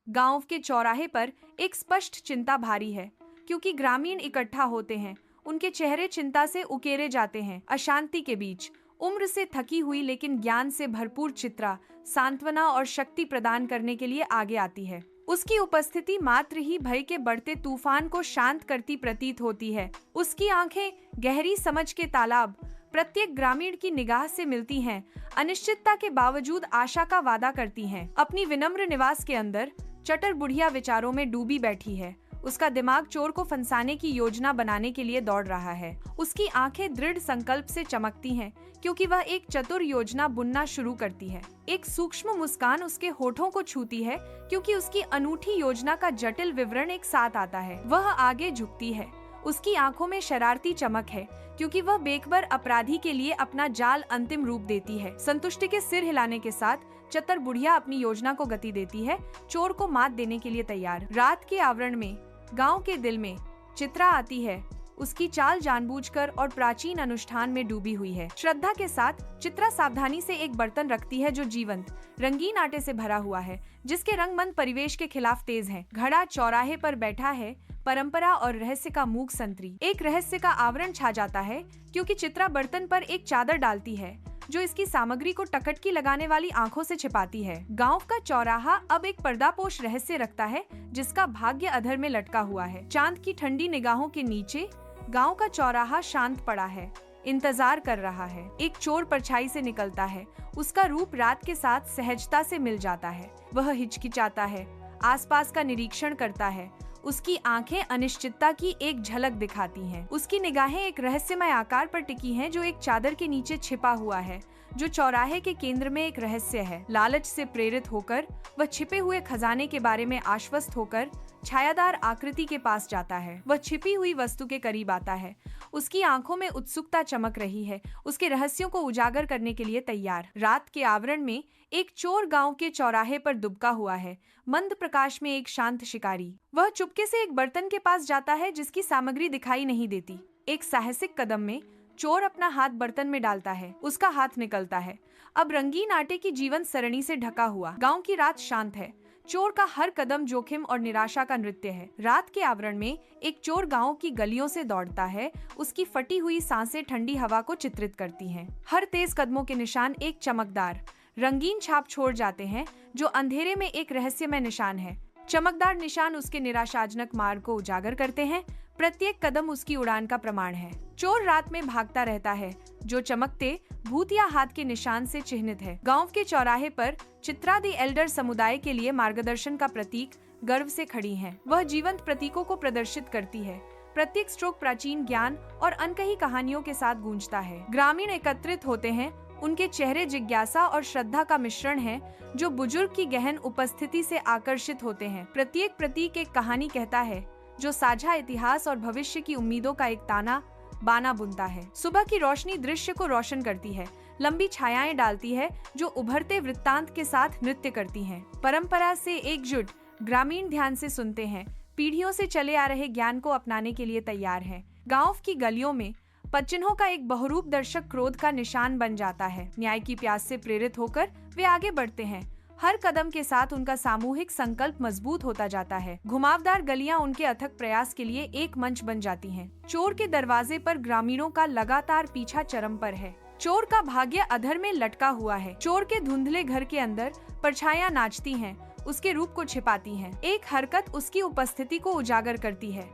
गांव के चौराहे पर एक स्पष्ट चिंता भारी है, क्योंकि ग्रामीण इकट्ठा होते हैं। उनके चेहरे चिंता से उकेरे जाते हैं। अशांति के बीच उम्र से थकी हुई लेकिन ज्ञान से भरपूर चित्रा सांत्वना और शक्ति प्रदान करने के लिए आगे आती है। उसकी उपस्थिति मात्र ही भय के बढ़ते तूफान को शांत करती प्रतीत होती है। उसकी आंखें गहरी समझ के तालाब प्रत्येक ग्रामीण की निगाह से मिलती हैं, अनिश्चितता के बावजूद आशा का वादा करती हैं। अपनी विनम्र निवास के अंदर चटर बुढ़िया विचारों में डूबी बैठी है। उसका दिमाग चोर को फंसाने की योजना बनाने के लिए दौड़ रहा है। उसकी आंखें दृढ़ संकल्प से चमकती हैं, क्योंकि वह एक चतुर योजना बुनना शुरू करती है। एक सूक्ष्म मुस्कान उसके होठों को छूती है, क्योंकि उसकी अनूठी योजना का जटिल विवरण एक साथ आता है। वह आगे झुकती है। उसकी आंखों में शरारती चमक है, क्योंकि वह बेखबर अपराधी के लिए अपना जाल अंतिम रूप देती है। संतुष्टि के सिर हिलाने के साथ चतर बुढ़िया अपनी योजना को गति देती है, चोर को मात देने के लिए तैयार। रात के आवरण में गांव के दिल में चित्रा आती है। उसकी चाल जानबूझकर और प्राचीन अनुष्ठान में डूबी हुई है। श्रद्धा के साथ चित्रा सावधानी से एक बर्तन रखती है जो जीवंत रंगीन आटे से भरा हुआ है, जिसके रंगमंद परिवेश के खिलाफ तेज है। घड़ा चौराहे पर बैठा है। परंपरा और रहस्य का मूक संतरी। एक रहस्य का आवरण छा जाता है, क्योंकि चित्रा बर्तन पर एक चादर डालती है जो इसकी सामग्री को टकटकी लगाने वाली आंखों से छिपाती है। गांव का चौराहा अब एक पर्दापोश रहस्य रखता है, जिसका भाग्य अधर में लटका हुआ है। चांद की ठंडी निगाहों के नीचे गांव का चौराहा शांत पड़ा है, इंतजार कर रहा है। एक चोर परछाई से निकलता है। उसका रूप रात के साथ सहजता से मिल जाता है। वह हिचकिचाता है, आसपास का निरीक्षण करता है। उसकी आंखें अनिश्चितता की एक झलक दिखाती हैं। उसकी निगाहें एक रहस्यमय आकार पर टिकी हैं, जो एक चादर के नीचे छिपा हुआ है, जो चौराहे के केंद्र में एक रहस्य है। लालच से प्रेरित होकर वह छिपे हुए खजाने के बारे में आश्वस्त होकर छायादार आकृति के पास जाता है। वह छिपी हुई वस्तु के करीब आता है। उसकी आंखों में उत्सुकता चमक रही है, उसके रहस्यों को उजागर करने के लिए तैयार। रात के आवरण में एक चोर गांव के चौराहे पर दुबका हुआ है। मंद प्रकाश में एक शांत शिकारी। वह चुपके से एक बर्तन के पास जाता है, जिसकी सामग्री दिखाई नहीं देती। एक साहसिक कदम में चोर अपना हाथ बर्तन में डालता है। उसका हाथ निकलता है, अब रंगीन आटे की जीवन सरणी से ढका हुआ। गांव की रात शांत है। चोर का हर कदम जोखिम और निराशा का नृत्य है। रात के आवरण में एक चोर गांव की गलियों से दौड़ता है। उसकी फटी हुई सांसें ठंडी हवा को चित्रित करती हैं। हर तेज कदमों के निशान एक चमकदार रंगीन छाप छोड़ जाते हैं, जो अंधेरे में एक रहस्यमय निशान है। चमकदार निशान उसके निराशाजनक मार्ग को उजागर करते हैं। प्रत्येक कदम उसकी उड़ान का प्रमाण है। चोर रात में भागता रहता है, जो चमकते भूतिया हाथ के निशान से चिन्हित है। गांव के चौराहे पर चित्रा दी एल्डर समुदाय के लिए मार्गदर्शन का प्रतीक गर्व से खड़ी हैं। वह जीवंत प्रतीकों को प्रदर्शित करती है। प्रत्येक स्ट्रोक प्राचीन ज्ञान और अनकही कहानियों के साथ गूंजता है। ग्रामीण एकत्रित होते हैं। उनके चेहरे जिज्ञासा और श्रद्धा का मिश्रण है, जो बुजुर्ग की गहन उपस्थिति से आकर्षित होते हैं। प्रत्येक प्रतीक एक कहानी कहता है, जो साझा इतिहास और भविष्य की उम्मीदों का एक ताना बाना बुनता है। सुबह की रोशनी दृश्य को रोशन करती है, लंबी छायाएं डालती है, जो उभरते वृत्तांत के साथ नृत्य करती हैं। परंपरा से एकजुट ग्रामीण ध्यान से सुनते हैं, पीढ़ियों से चले आ रहे ज्ञान को अपनाने के लिए तैयार हैं। गांव की गलियों में पदचिन्हों का एक बहुरूप दर्शक क्रोध का निशान बन जाता है। न्याय की प्यास से प्रेरित होकर वे आगे बढ़ते हैं। हर कदम के साथ उनका सामूहिक संकल्प मजबूत होता जाता है। घुमावदार गलियां उनके अथक प्रयास के लिए एक मंच बन जाती हैं। चोर के दरवाजे पर ग्रामीणों का लगातार पीछा चरम पर है। चोर का भाग्य अधर में लटका हुआ है। चोर के धुंधले घर के अंदर परछाइयां नाचती हैं, उसके रूप को छिपाती हैं। एक हरकत उसकी उपस्थिति को उजागर करती है।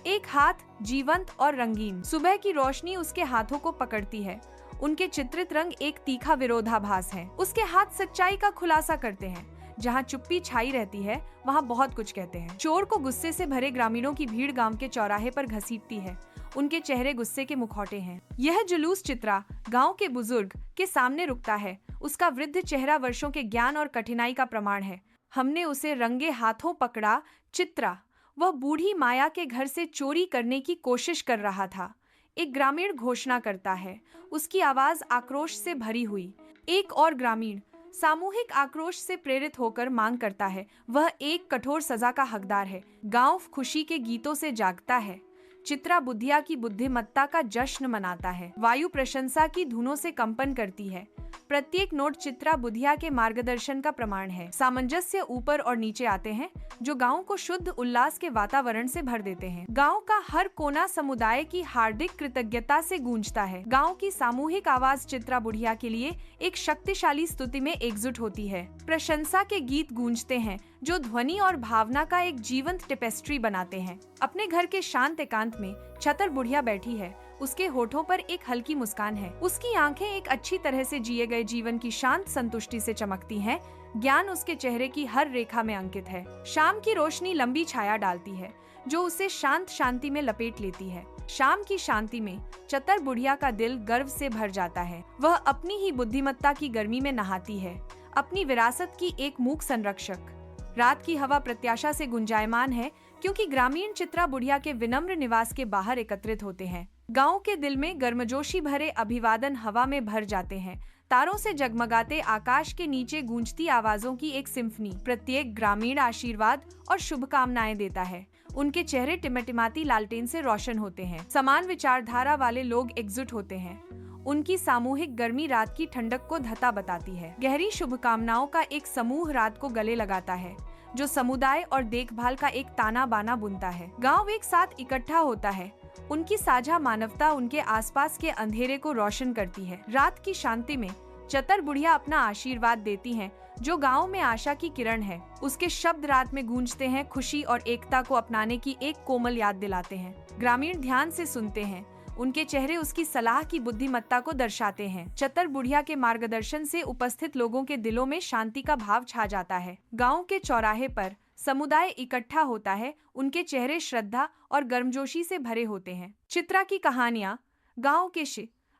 एक हाथ जीवंत और रंगीन। सुबह की रोशनी उसके हाथों को पकड़ती है। उनके चित्रित रंग एक तीखा विरोधाभास है। उसके हाथ सच्चाई का खुलासा करते हैं। जहाँ चुप्पी छाई रहती है, वहाँ बहुत कुछ कहते हैं। चोर को गुस्से से भरे ग्रामीणों की भीड़ गांव के चौराहे पर घसीटती है। उनके चेहरे गुस्से के मुखौटे हैं। यह जुलूस चित्रा गांव के बुजुर्ग के सामने रुकता है। उसका वृद्ध चेहरा वर्षों के ज्ञान और कठिनाई का प्रमाण है। हमने उसे रंगे हाथों पकड़ा। चित्रा वह बूढ़ी माया के घर से चोरी करने की कोशिश कर रहा था। एक ग्रामीण घोषणा करता है, उसकी आवाज आक्रोश से भरी हुई। एक और ग्रामीण सामूहिक आक्रोश से प्रेरित होकर मांग करता है, वह एक कठोर सजा का हकदार है। गांव खुशी के गीतों से जागता है। चित्रा बुधिया की बुद्धिमत्ता का जश्न मनाता है। वायु प्रशंसा की धुनों से कंपन करती है। प्रत्येक नोट चित्रा बुधिया के मार्गदर्शन का प्रमाण है। सामंजस्य ऊपर और नीचे आते हैं जो गांव को शुद्ध उल्लास के वातावरण से भर देते हैं। गांव का हर कोना समुदाय की हार्दिक कृतज्ञता से गूंजता है। गांव की सामूहिक आवाज चित्रा बुधिया के लिए एक शक्तिशाली स्तुति में एकजुट होती है। प्रशंसा के गीत गूंजते हैं जो ध्वनि और भावना का एक जीवंत टेपेस्ट्री बनाते हैं। अपने घर के शांत एकांत में चतर बुधिया बैठी है। उसके होठों पर एक हल्की मुस्कान है। उसकी आंखें एक अच्छी तरह से जिए गए जीवन की शांत संतुष्टि से चमकती हैं। ज्ञान उसके चेहरे की हर रेखा में अंकित है। शाम की रोशनी लंबी छाया डालती है जो उसे शांत शांति में लपेट लेती है। शाम की शांति में चतर बुधिया का दिल गर्व से भर जाता है। वह अपनी ही बुद्धिमत्ता की गर्मी में नहाती है, अपनी विरासत की एक मूक संरक्षक। रात की हवा प्रत्याशा से गुंजायमान है क्योंकि ग्रामीण चित्रा बुधिया के विनम्र निवास के बाहर एकत्रित होते हैं। गांव के दिल में गर्मजोशी भरे अभिवादन हवा में भर जाते हैं। तारों से जगमगाते आकाश के नीचे गूंजती आवाजों की एक सिम्फनी। प्रत्येक ग्रामीण आशीर्वाद और शुभकामनाएं देता है। उनके चेहरे टिमटिमाती लालटेन से रोशन होते हैं। समान विचारधारा वाले लोग एकजुट होते हैं। उनकी सामूहिक गर्मी रात की ठंडक को धता बताती है। गहरी शुभकामनाओं का एक समूह रात को गले लगाता है जो समुदाय और देखभाल का एक ताना बाना बुनता है। गांव एक साथ इकट्ठा होता है। उनकी साझा मानवता उनके आसपास के अंधेरे को रोशन करती है। रात की शांति में चतर बुधिया अपना आशीर्वाद देती हैं, जो गांव में आशा की किरण है। उसके शब्द रात में गूंजते हैं, खुशी और एकता को अपनाने की एक कोमल याद दिलाते हैं। ग्रामीण ध्यान से सुनते हैं। उनके चेहरे उसकी सलाह की बुद्धिमत्ता को दर्शाते हैं। चतर बुधिया के मार्गदर्शन से उपस्थित लोगों के दिलों में शांति का भाव छा जाता है। गांव के चौराहे पर समुदाय इकट्ठा होता है। उनके चेहरे श्रद्धा और गर्मजोशी से भरे होते हैं। चित्रा की कहानियां गांव के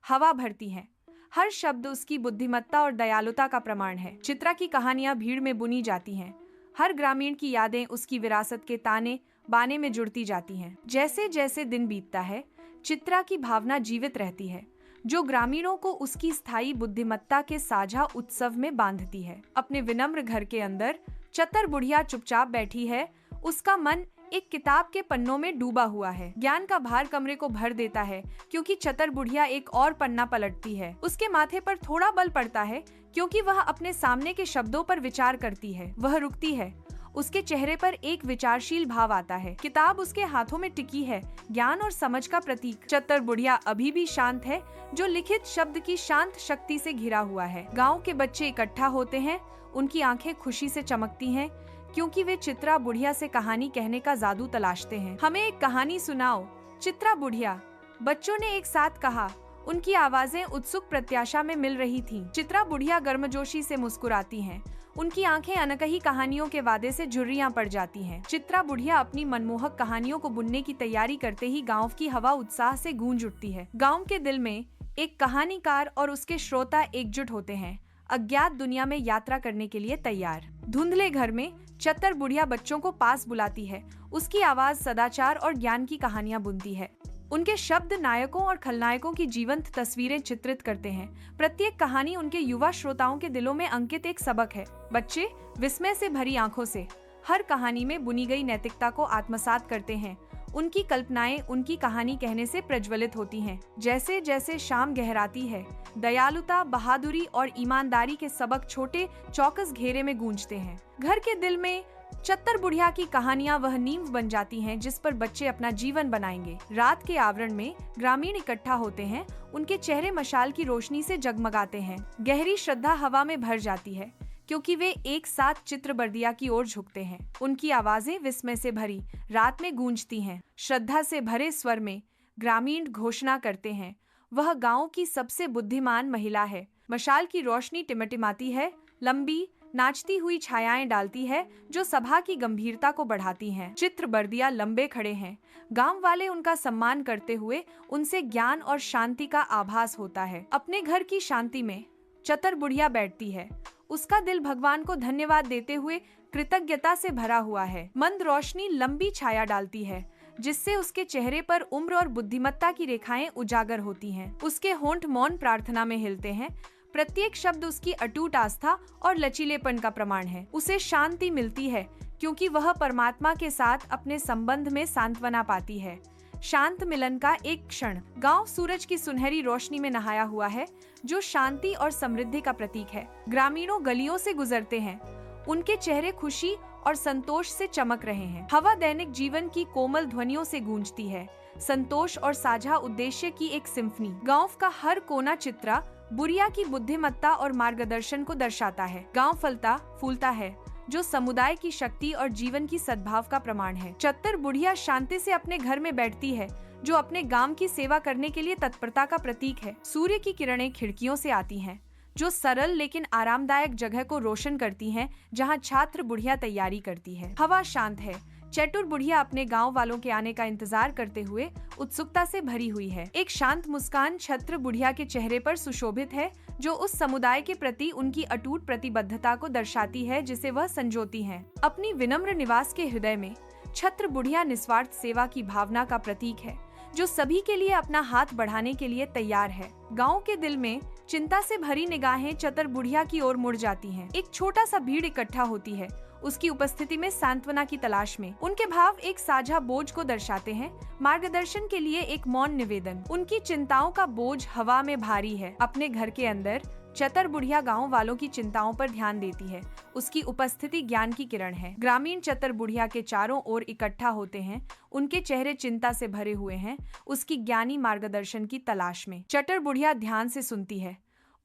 हवा भरती हैं। हर शब्द उसकी बुद्धिमत्ता और दयालुता का प्रमाण है। चित्रा की कहानियां भीड़ में बुनी जाती हैं। हर ग्रामीण की यादें उसकी विरासत के ताने बाने में जुड़ती जाती हैं। जैसे जैसे दिन बीतता है, चित्रा की भावना जीवित रहती है, जो ग्रामीणों को उसकी स्थायी बुद्धिमत्ता के साझा उत्सव में बांधती है। अपने विनम्र घर के अंदर चतर बुधिया चुपचाप बैठी है। उसका मन एक किताब के पन्नों में डूबा हुआ है। ज्ञान का भार कमरे को भर देता है क्योंकि चतर बुधिया एक और पन्ना पलटती है। उसके माथे पर थोड़ा बल पड़ता है क्योंकि वह अपने सामने के शब्दों पर विचार करती है। वह रुकती है। उसके चेहरे पर एक विचारशील भाव आता है। किताब उसके हाथों में टिकी है, ज्ञान और समझ का प्रतीक। चतर बुधिया अभी भी शांत है, जो लिखित शब्द की शांत शक्ति से घिरा हुआ है। गांव के बच्चे इकट्ठा होते हैं। उनकी आंखें खुशी से चमकती हैं क्योंकि वे चित्रा बुधिया से कहानी कहने का जादू तलाशते हैं। हमें एक कहानी सुनाओ, चित्रा बुधिया, बच्चों ने एक साथ कहा। उनकी आवाजें उत्सुक प्रत्याशा में मिल रही थीं। चित्रा बुधिया गर्मजोशी से मुस्कुराती हैं। उनकी आंखें अनकही कहानियों के वादे से झुर्रियां पड़ जाती हैं। चित्रा बुधिया अपनी मनमोहक कहानियों को बुनने की तैयारी करते ही गांव की हवा उत्साह से गूंज उठती है। गांव के दिल में एक कहानीकार और उसके श्रोता एकजुट होते हैं, अज्ञात दुनिया में यात्रा करने के लिए तैयार। धुंधले घर में चतर बुधिया बच्चों को पास बुलाती है। उसकी आवाज सदाचार और ज्ञान की कहानियां बुनती है। उनके शब्द नायकों और खलनायकों की जीवंत तस्वीरें चित्रित करते हैं। प्रत्येक कहानी उनके युवा श्रोताओं के दिलों में अंकित एक सबक है। बच्चे विस्मय से भरी आंखों से हर कहानी में बुनी गई नैतिकता को आत्मसात करते हैं। उनकी कल्पनाएं उनकी कहानी कहने से प्रज्वलित होती हैं। जैसे जैसे शाम गहराती है, दयालुता, बहादुरी और ईमानदारी के सबक छोटे चौकस घेरे में गूंजते हैं। घर के दिल में चतर बुधिया की कहानियां वह नींव बन जाती हैं जिस पर बच्चे अपना जीवन बनाएंगे। रात के आवरण में ग्रामीण इकट्ठा होते हैं। उनके चेहरे मशाल की रोशनी से जगमगाते हैं। गहरी श्रद्धा हवा में भर जाती है क्योंकि वे एक साथ चित्र बुधिया की ओर झुकते हैं। उनकी आवाजें विस्मय से भरी रात में गूंजती हैं। श्रद्धा से भरे स्वर में ग्रामीण घोषणा करते हैं, वह गांव की सबसे बुद्धिमान महिला है। मशाल की रोशनी टिमटिमाती है, लंबी नाचती हुई छायाएं डालती है जो सभा की गंभीरता को बढ़ाती हैं। चित्र बुधिया लंबे खड़े हैं। गांव वाले उनका सम्मान करते हुए उनसे ज्ञान और शांति का आभास होता है। अपने घर की शांति में चतर बुधिया बैठती है। उसका दिल भगवान को धन्यवाद देते हुए कृतज्ञता से भरा हुआ है। मंद रोशनी लंबी छाया डालती है जिससे उसके चेहरे पर उम्र और बुद्धिमत्ता की रेखाएं उजागर होती हैं। उसके होंठ मौन प्रार्थना में हिलते हैं। प्रत्येक शब्द उसकी अटूट आस्था और लचीलेपन का प्रमाण है। उसे शांति मिलती है क्योंकि वह परमात्मा के साथ अपने संबंध में सांत्वना पाती है। शांत मिलन का एक क्षण। गांव सूरज की सुनहरी रोशनी में नहाया हुआ है, जो शांति और समृद्धि का प्रतीक है। ग्रामीणों गलियों से गुजरते हैं, उनके चेहरे खुशी और संतोष से चमक रहे हैं। हवा दैनिक जीवन की कोमल ध्वनियों से गूंजती है, संतोष और साझा उद्देश्य की एक सिम्फनी। गांव का हर कोना चित्रा बुढ़िया की बुद्धिमत्ता और मार्गदर्शन को दर्शाता है। गांव फलता फूलता है, जो समुदाय की शक्ति और जीवन की सद्भाव का प्रमाण है। चतर बुढ़िया शांति से अपने घर में बैठती है, जो अपने गांव की सेवा करने के लिए तत्परता का प्रतीक है। सूर्य की किरणें खिड़कियों से आती हैं, जो सरल लेकिन आरामदायक जगह को रोशन करती हैं, जहां छात्र बुढ़िया तैयारी करती है। हवा शांत है, चतुर बुढ़िया अपने गांव वालों के आने का इंतजार करते हुए उत्सुकता से भरी हुई है। एक शांत मुस्कान छत्र बुढ़िया के चेहरे पर सुशोभित है, जो उस समुदाय के प्रति उनकी अटूट प्रतिबद्धता को दर्शाती है जिसे वह संजोती हैं। अपनी विनम्र निवास के हृदय में छत्र बुढ़िया निस्वार्थ सेवा की भावना का प्रतीक है, जो सभी के लिए अपना हाथ बढ़ाने के लिए तैयार है। गांव के दिल में चिंता से भरी निगाहें चतर बुढ़िया की ओर मुड़ जाती हैं। एक छोटा सा भीड़ इकट्ठा होती है, उसकी उपस्थिति में सांत्वना की तलाश में। उनके भाव एक साझा बोझ को दर्शाते हैं, मार्गदर्शन के लिए एक मौन निवेदन। उनकी चिंताओं का बोझ हवा में भारी है। अपने घर के अंदर चतर बुढ़िया गांव वालों की चिंताओं पर ध्यान देती है, उसकी उपस्थिति ज्ञान की किरण है। ग्रामीण चतर बुढ़िया के चारों ओर इकट्ठा होते हैं, उनके चेहरे चिंता से भरे हुए हैं, उसकी ज्ञानी मार्गदर्शन की तलाश में। चतर बुढ़िया ध्यान से सुनती है,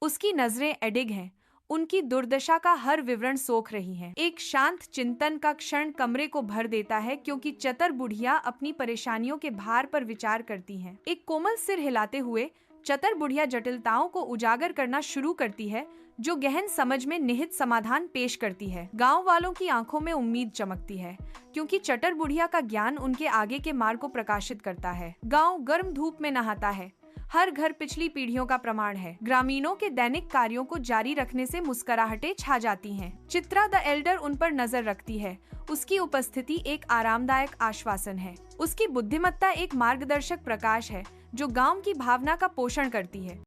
उसकी नजरें अडिग हैं, उनकी दुर्दशा का हर विवरण सोख रही हैं। एक शांत चिंतन का क्षण कमरे को भर देता है, क्योंकि चतर बुढ़िया अपनी परेशानियों के भार पर विचार करती हैं। एक कोमल सिर हिलाते हुए चतर बुढ़िया जटिलताओं को उजागर करना शुरू करती है, जो गहन समझ में निहित समाधान पेश करती है। गांव वालों की आंखों में उम्मीद चमकती है, क्योंकि चतर बुढ़िया का ज्ञान उनके आगे के मार्ग को प्रकाशित करता है। गांव गर्म धूप में नहाता है, हर घर पिछली पीढ़ियों का प्रमाण है। ग्रामीणों के दैनिक कार्यों को जारी रखने से मुस्कुराहटें छा जाती हैं। चित्रा द एल्डर उन पर नजर रखती है, उसकी उपस्थिति एक आरामदायक आश्वासन है। उसकी बुद्धिमत्ता एक मार्गदर्शक प्रकाश है, जो गांव की भावना का पोषण करती है।